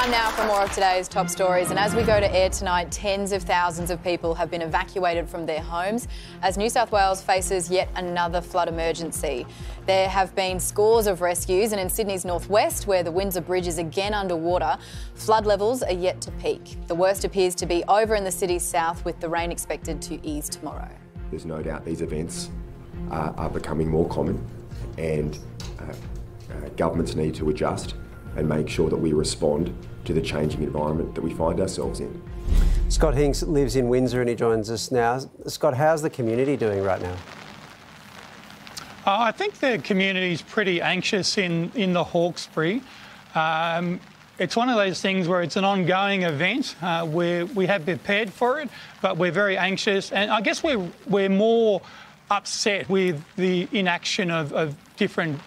Time now for more of today's top stories. And as we go to air tonight, tens of thousands of people have been evacuated from their homes as New South Wales faces yet another flood emergency. There have been scores of rescues, and in Sydney's northwest, where the Windsor Bridge is again underwater, flood levels are yet to peak. The worst appears to be over in the city's south, with the rain expected to ease tomorrow. There's no doubt these events are becoming more common, and governments need to adjust and make sure that we respond to the changing environment that we find ourselves in. Scott Hinks lives in Windsor and he joins us now. Scott, how's the community doing right now? I think the community's pretty anxious in the Hawkesbury. It's one of those things where it's an ongoing event. We have prepared for it, but we're very anxious, and I guess we're more upset with the inaction of different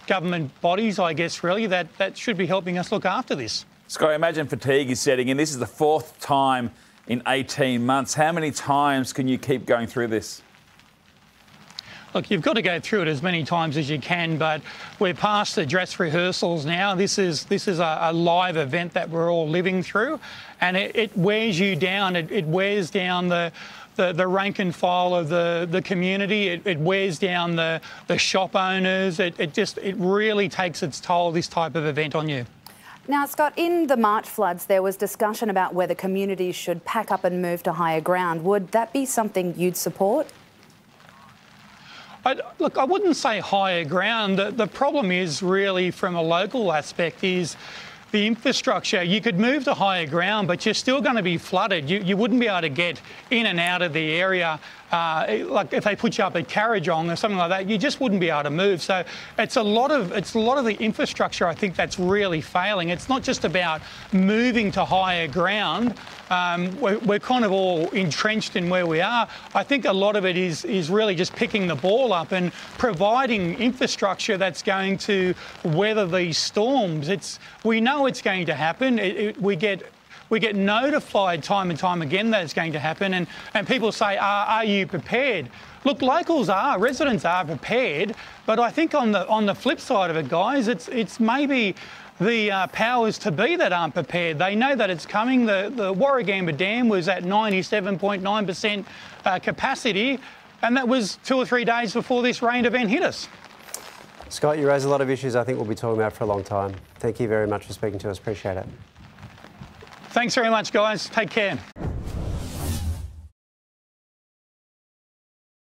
government bodies, I guess, really, that should be helping us look after this. Scott, I imagine fatigue is setting in. This is the fourth time in 18 months. How many times can you keep going through this? Look, you've got to go through it as many times as you can, but we're past the dress rehearsals now. This is a live event that we're all living through, and it wears you down. It wears down the rank and file of the community. It wears down the shop owners. It really takes its toll, this type of event, on you. Now, Scott, in the March floods, there was discussion about whether communities should pack up and move to higher ground. Would that be something you'd support? Look, I wouldn't say higher ground. The problem is really, from a local aspect, is the infrastructure. You could move to higher ground, but you're still going to be flooded. You wouldn't be able to get in and out of the area. Like if they put you up at Carrajong or something like that, you just wouldn't be able to move. So it's a lot of the infrastructure, I think, that's really failing. It's not just about moving to higher ground. We're kind of all entrenched in where we are. I think a lot of it is really just picking the ball up and providing infrastructure that's going to weather these storms. We know it's going to happen. We get notified time and time again that it's going to happen, and people say, are you prepared? Look, residents are prepared, but I think on the flip side of it, guys, it's maybe the powers to be that aren't prepared. They know that it's coming. The Warragamba Dam was at 97.9% capacity, and that was 2 or 3 days before this rain event hit us. Scott, you raise a lot of issues I think we'll be talking about for a long time. Thank you very much for speaking to us. Appreciate it. Thanks very much, guys. Take care.